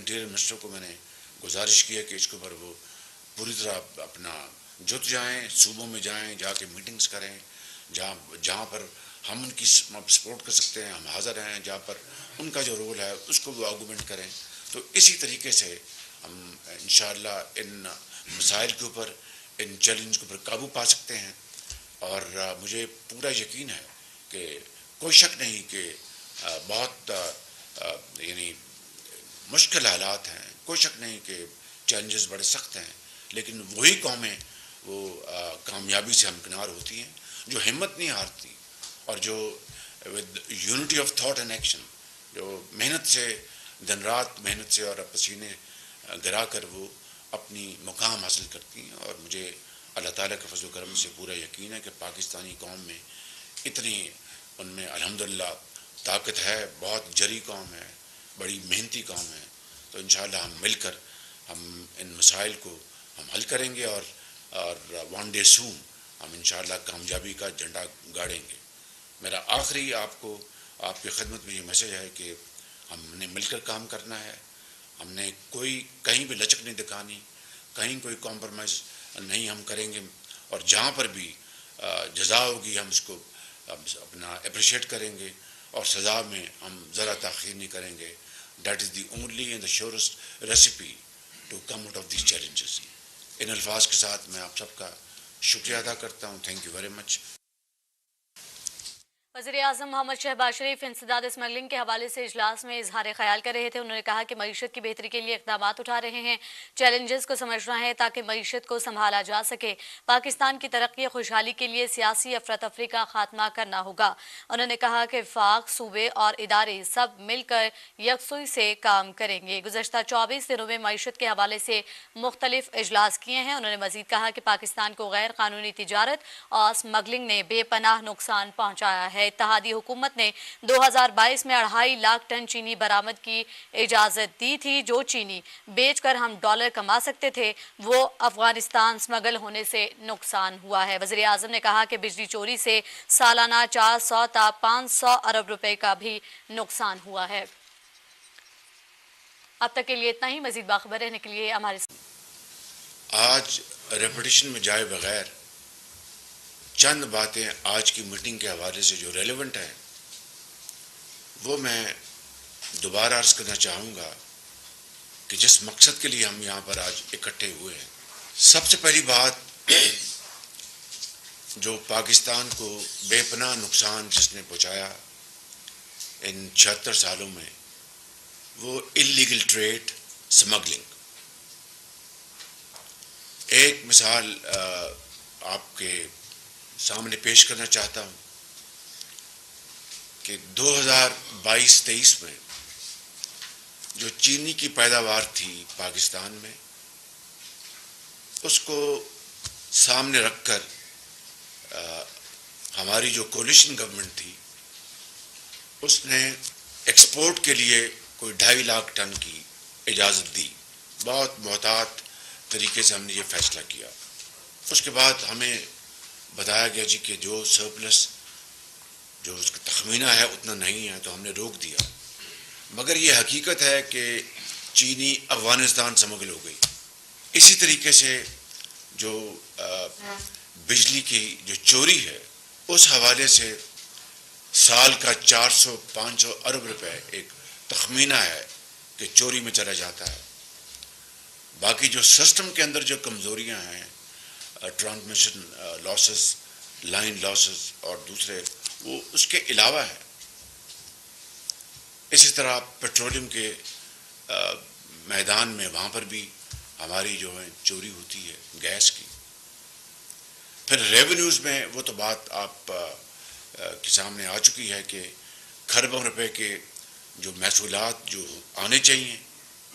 Interior minister کو میں نے گزارش کی ہے کہ اس کے اوپر وہ پوری طرح اپنا جت جائیں، صوبوں میں جائیں، جا کے میٹنگز کریں، جہاں پر ہم ان کی سپورٹ کر سکتے ہیں ہم حاضر ہیں، جہاں پر ان کا جو رول ہے اس کو وہ آرگومنٹ کریں. تو اسی طریقے سے ہم انشاءاللہ ان مسائل کے اوپر، ان چیلنج کے اوپر قابو پا سکتے ہیں. اور مجھے پورا یقین ہے کہ کوئی شک نہیں کہ بہت یعنی مشکل حالات ہیں، کوئی شک نہیں کہ چیلنجز بڑے سخت ہیں، لیکن وہی قومیں وہ کامیابی سے ہمکنار ہوتی ہیں جو ہمت نہیں ہارتی اور جو with unity of thought and action, جو محنت سے، دن رات محنت سے اور پسینے گرا کر وہ اپنی مقام حاصل کرتی ہیں. اور مجھے اللہ تعالیٰ کے فضل و کرم سے پورا یقین ہے کہ پاکستانی قوم میں اتنی، ان میں الحمدللہ طاقت ہے، بہت جری قوم ہے، بڑی محنتی قوم ہے. تو انشاءاللہ ہم مل کر ہم ان مسائل کو ہم حل کریں گے اور ون ڈے سون ہم انشاءاللہ کامیابی کا جھنڈا گاڑیں گے. میرا آخری آپ کو، آپ کی خدمت میں یہ میسج ہے کہ ہم نے مل کر کام کرنا ہے. ہم نے کوئی کہیں بھی لچک نہیں دکھانی، کہیں کوئی کمپرومائز نہیں ہم کریں گے. اور جہاں پر بھی جزا ہوگی ہم اس کو اپنا اپریشیٹ کریں گے اور سزا میں ہم ذرا تاخیر نہیں کریں گے. That is the only and the surest recipe to come out of these challenges. ان الفاظ کے ساتھ میں آپ سب کا شکریہ ادا کرتا ہوں. Thank you very much. وزیراعظم محمد شہباز شریف انسداد اسمگلنگ کے حوالے سے اجلاس میں اظہار خیال کر رہے تھے. انہوں نے کہا کہ معیشت کی بہتری کے لیے اقدامات اٹھا رہے ہیں، چیلنجز کو سمجھنا ہے تاکہ معیشت کو سنبھالا جا سکے. پاکستان کی ترقی اور خوشحالی کے لیے سیاسی افراتفری کا خاتمہ کرنا ہوگا. انہوں نے کہا کہ وفاق، صوبے اور ادارے سب مل کر یکسوئی سے کام کریں گے. گزشتہ 24 دنوں میں معیشت کے حوالے سے مختلف اجلاس کیے ہیں. انہوں نے مزید کہا کہ پاکستان کو غیر قانونی تجارت اور اسمگلنگ نے بے پناہ نقصان پہنچایا ہے. اتحادی حکومت نے 2022 میں 2.5 لاکھ ٹن چینی برآمد کی اجازت دی تھی. جو چینی بیچ کر ہم ڈالر کما سکتے تھے وہ افغانستان سمگل ہونے سے نقصان ہوا ہے. وزیر اعظم نے کہا کہ بجلی چوری سے سالانہ 400 تا 500 ارب روپے کا بھی نقصان ہوا ہے. اب تک کے لیے اتنا ہی. مزید باخبر رہنے کے لیے ہمارے آج ریپیٹیشن میں جائے بغیر چند باتیں آج کی میٹنگ کے حوالے سے جو ریلیونٹ ہیں وہ میں دوبارہ عرض کرنا چاہوں گا کہ جس مقصد کے لیے ہم یہاں پر آج اکٹھے ہوئے ہیں. سب سے پہلی بات جو پاکستان کو بے پناہ نقصان جس نے پہنچایا ان 76 سالوں میں، وہ انلیگل ٹریڈ، اسمگلنگ. ایک مثال آپ کے سامنے پیش کرنا چاہتا ہوں کہ 2022-23 میں جو چینی کی پیداوار تھی پاکستان میں، اس کو سامنے رکھ کر ہماری جو کولیشن گورنمنٹ تھی اس نے ایکسپورٹ کے لیے کوئی 2.5 لاکھ ٹن کی اجازت دی. بہت محتاط طریقے سے ہم نے یہ فیصلہ کیا. اس کے بعد ہمیں بتایا گیا جی کہ جو سرپلس جو اس کا تخمینہ ہے اتنا نہیں ہے، تو ہم نے روک دیا. مگر یہ حقیقت ہے کہ چینی افغانستان سمگل ہو گئی. اسی طریقے سے جو بجلی کی جو چوری ہے اس حوالے سے سال کا 400-500 ارب روپے ایک تخمینہ ہے کہ چوری میں چلا جاتا ہے. باقی جو سسٹم کے اندر جو کمزوریاں ہیں، ٹرانسمیشن لاسز، لائن لاسز اور دوسرے، وہ اس کے علاوہ ہے. اسی طرح پیٹرولیم کے میدان میں وہاں پر بھی ہماری جو ہے چوری ہوتی ہے گیس کی. پھر ریونیوز میں وہ تو بات آپ کے سامنے آ چکی ہے کہ کھربوں روپے کے جو محصولات جو آنے چاہیے